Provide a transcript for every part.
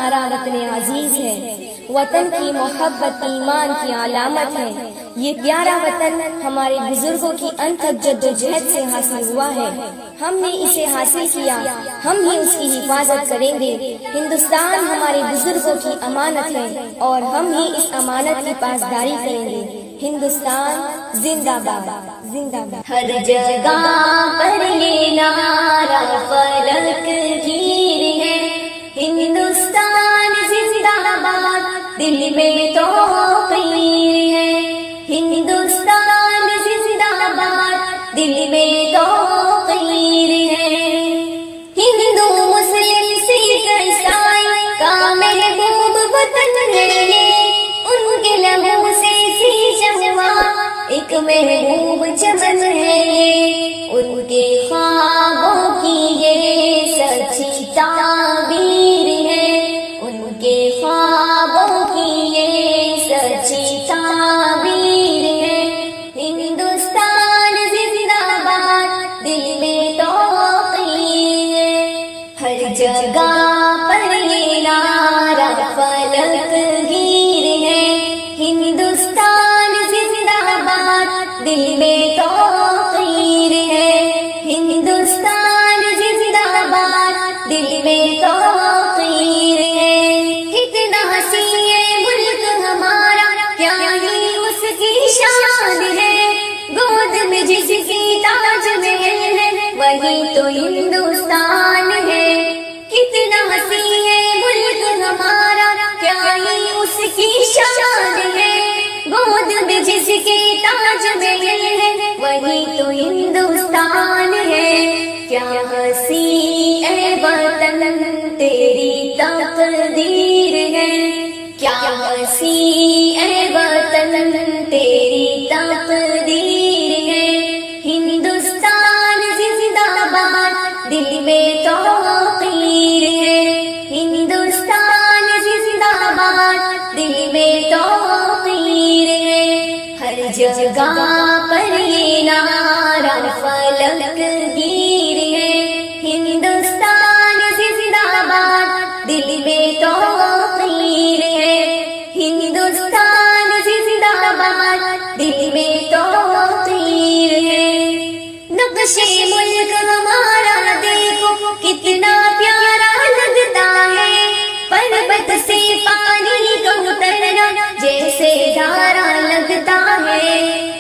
ہمارا وطن عزیز ہے، وطن کی محبت ایمان کی علامت ہے۔ یہ پیارا وطن ہمارے بزرگوں کی انتھک جدوجہد سے حاصل ہوا ہے، ہم نے اسے حاصل کیا، ہم ہی اس کی حفاظت کریں گے۔ ہندوستان ہمارے بزرگوں کی امانت ہے اور ہم ہی اس امانت کی پاسداری کریں گے۔ ہندوستان زندہ باد، زندہ باد۔ ہر جگہ پر یہ نعرہ فلک گیر ہے، ہندوستان زندہ باد، دل میں تو پیر ہے۔ ہندوستان زندہ باد، دل میں تو پیر ہے۔ ہندو مسلم سکھ عیسائی کا محبوب وطن ہے یہ، ان کے لہو سے سیچ ہوا ایک محبوب چمن ہے یہ، ان کے خوابوں کی یہ سچی تعبیر ہے، ان کے خوابوں کی یہ سچی تعبیر ہے۔ ہندوستان زندہ باد، دل میں توقیر ہے، ہر جگہ پر یہ نعرہ فلک گیر ہے۔ ہندوستان زندہ باد، دل میں توقیر ہے۔ ہندوستان زندہ باد، دل میں توقیر ہے۔ کتنا حسین ہے ملک ہمارا، کیا ہی اس کی شان ہے، گود میں جس کی تاج محل ہے وہی تو ہندوستان ہے۔ کتنا حسین ہے ملک ہمارا، کیا ہی اس کی شان ہے، گود میں جس کی تاج محل ہے وہی تو ہندوستان ہے۔ کیا حسین اے وطن تیری تقدیر ہے، کیا حسین اے وطن تیری تقدیر ہے۔ ہندوستان زندہ باد، دل میں توقیر ہے۔ ہندوستان زندہ باد، دل میں توقیر ہے، ہر جگہ پر یہ نعرہ فلک گیر ہے۔ ہندوستان زندہ باد، دل میں توقیر ہے۔ ہندوستان زندہ باد، دل میں توقیر ہے۔ نقش ملک ہمارا دیکھو کتنا پیارا لگتا ہے، پربت سے پانی کا اترنا جیسے دھارا لگتا ہے۔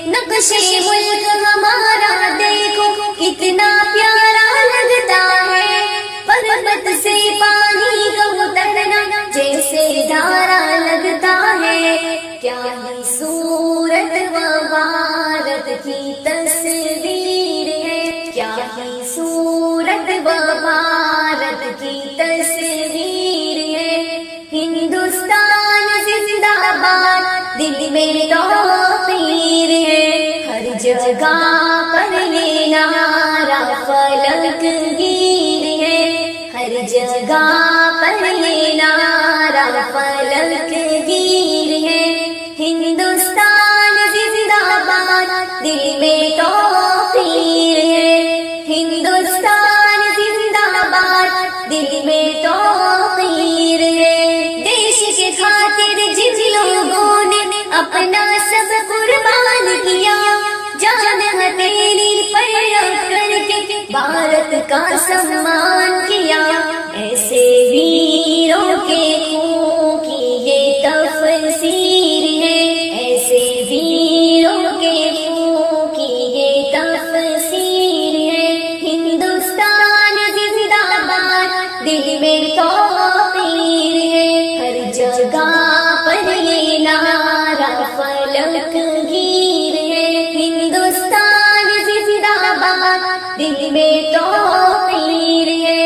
نقش ملک ہمارا دیکھو کتنا پیارا لگتا ہے، پربت سے پانی کا اترنا جیسے دھارا لگتا ہے۔ کیا ہی صورت و بھارت کی تصویر ہے، کیا ہی صورت و بھارت کی تصویر ہے۔ ہندوستان زندہ باد، دل میں توقیر ہے، ہر جگہ پر یہ نعرہ فلک گیر ہے، ہر جگہ پر یہ نعرہ فلک گیر ہے۔ ہندوستان زندہ باد، دل میں توقیر ہے۔ ہندوستان زندہ باد، دل میں توقیر ہے۔ دیش کے خاطر جن لوگوں نے اپنا سب قربان کیا، جان ہتھیلی پر رکھ کر کے بھارت کا سمان کیا، ایسے ویروں کے خون کی یہ تفسیر ہے، ایسے ویروں کے خون کی یہ تفسیر ہے۔ ہندوستان زندہ باد، دل میں توقیر ہے، ہر جگہ پر یہ نعرہ فلک گیر ہے۔ ہندوستان زندہ باد، دل میں توقیر ہے،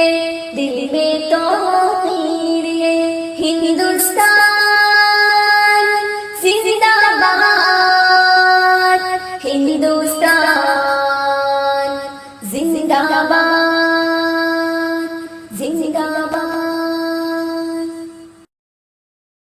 دل میں توقیر ہے۔ ہندوستان